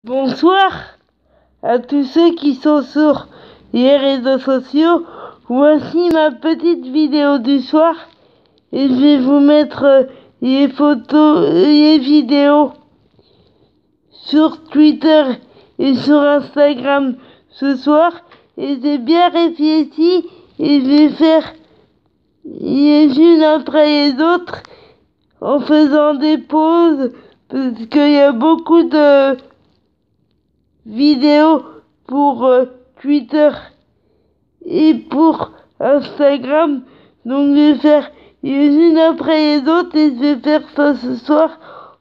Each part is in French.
Bonsoir à tous ceux qui sont sur les réseaux sociaux. Voici ma petite vidéo du soir et je vais vous mettre les photos, les vidéos sur Twitter et sur Instagram ce soir. Et j'ai bien réfléchi et je vais faire les unes après les autres en faisant des pauses parce qu'il y a beaucoup de vidéos pour Twitter et pour Instagram, donc je vais faire les unes après les autres et je vais faire ça ce soir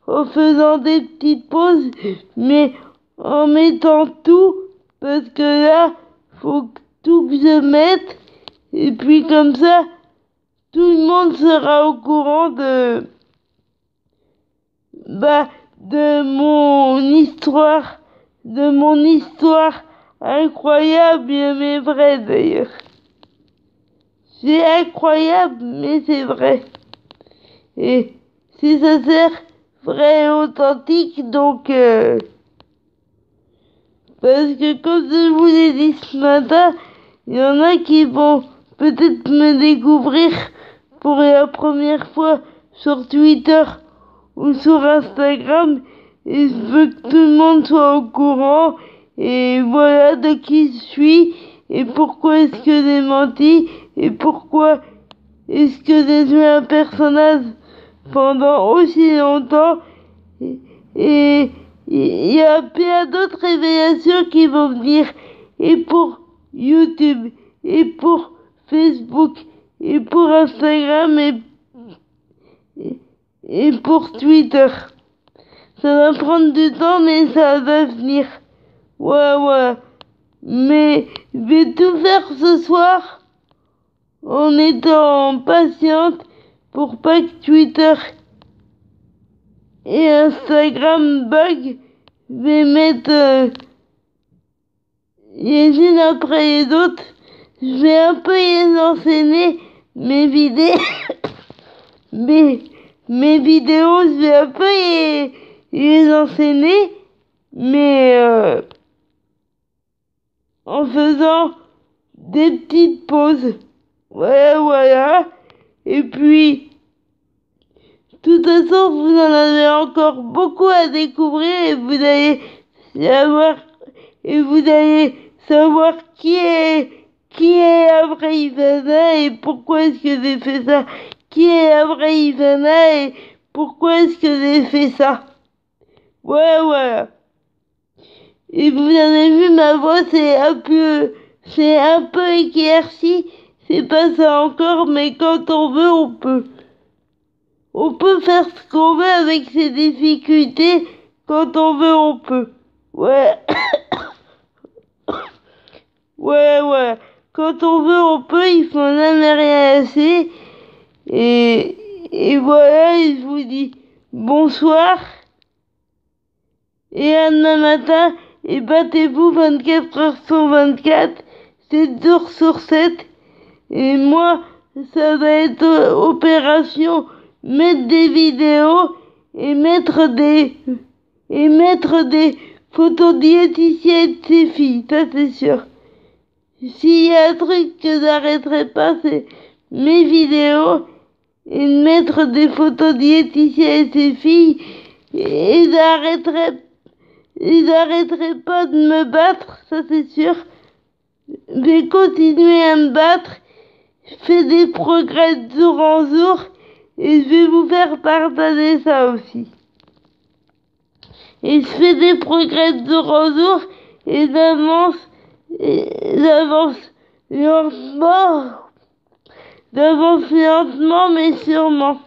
en faisant des petites pauses mais en mettant tout parce que là faut tout que je mette et puis comme ça tout le monde sera au courant de mon histoire incroyable mais vraie d'ailleurs. C'est incroyable mais c'est vrai. Et c'est sincère, vrai et authentique donc parce que comme je vous l'ai dit ce matin, il y en a qui vont peut-être me découvrir pour la première fois sur Twitter ou sur Instagram et je veux que tout le monde soit au courant et voilà de qui je suis et pourquoi est-ce que j'ai menti et pourquoi est-ce que j'ai joué un personnage pendant aussi longtemps et il y a plein d'autres révélations qui vont venir et pour YouTube et pour Facebook et pour Instagram et pour Twitter. Ça va prendre du temps mais ça va venir. Ouais. Mais je vais tout faire ce soir en étant patiente pour pas que Twitter et Instagram bug. Je vais mettre les unes après les autres. Je vais un peu les enchaîner, mes vidéos. mes vidéos, je vais un peu les enchaîner, mais en faisant des petites pauses. Voilà. Et puis, de toute façon, vous en avez encore beaucoup à découvrir et vous allez savoir qui est la vraie Ivana et pourquoi est-ce que j'ai fait ça. Qui est la vraie Ivana et pourquoi est-ce que j'ai fait ça. Voilà. Et vous avez vu ma voix, c'est un peu éclairci. C'est pas ça encore, mais quand on veut, on peut. On peut faire ce qu'on veut avec ses difficultés. Quand on veut, on peut. Ouais. Ouais. Quand on veut, on peut. Il faut jamais rien laisser. Et voilà, et je vous dis bonsoir. Et à demain matin. Et battez-vous 24 heures sur 24. 7 jours sur 7. Et moi, ça va être opération mettre des vidéos et mettre des photos diététiciennes de ses filles, ça c'est sûr. S'il y a un truc que j'arrêterai pas, c'est mes vidéos et de mettre des photos diététiciennes de ses filles et j'arrêterai pas de me battre, ça c'est sûr. Je vais continuer à me battre. Je fais des progrès de jour en jour et je vais vous faire partager ça aussi. Et je fais des progrès de jour en jour et j'avance lentement mais sûrement.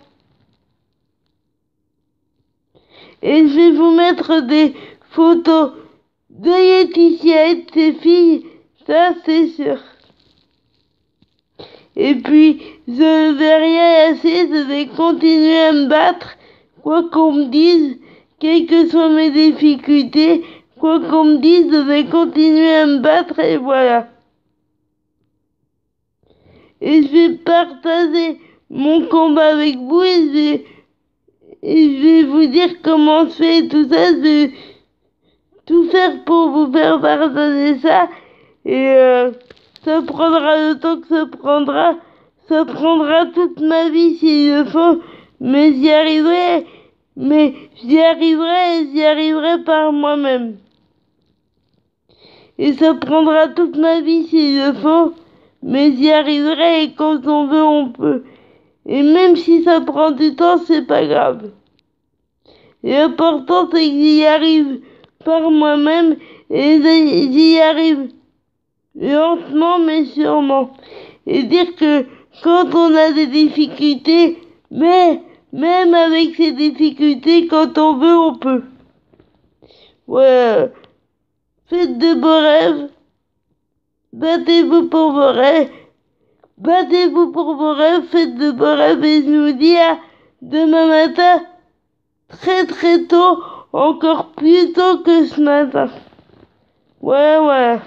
Et je vais vous mettre des photos de Laetitia et de ses filles, ça c'est sûr. Et puis, je vais rien lâcher, je vais continuer à me battre, quoi qu'on me dise, quelles que soient mes difficultés, quoi qu'on me dise, je vais continuer à me battre et voilà. Et je vais partager mon combat avec vous et je vais vous dire comment je fais tout ça, je vais tout faire. faire pour vous faire pardonner ça. Et ça prendra le temps que ça prendra. Ça prendra toute ma vie s'il le faut. Mais j'y arriverai. Mais j'y arriverai par moi-même. Et ça prendra toute ma vie s'il le faut. Mais j'y arriverai et quand on veut, on peut. Et même si ça prend du temps, c'est pas grave. L'important, c'est que j'y arrive par moi-même et j'y arrive lentement mais sûrement. Et dire que quand on a des difficultés, mais même avec ces difficultés, quand on veut, on peut. Ouais. Faites de beaux rêves. Battez-vous pour vos rêves. Battez-vous pour vos rêves. Faites de beaux rêves. Et je vous dis à demain matin, très très tôt, encore plus tôt que ce matin. Ouais.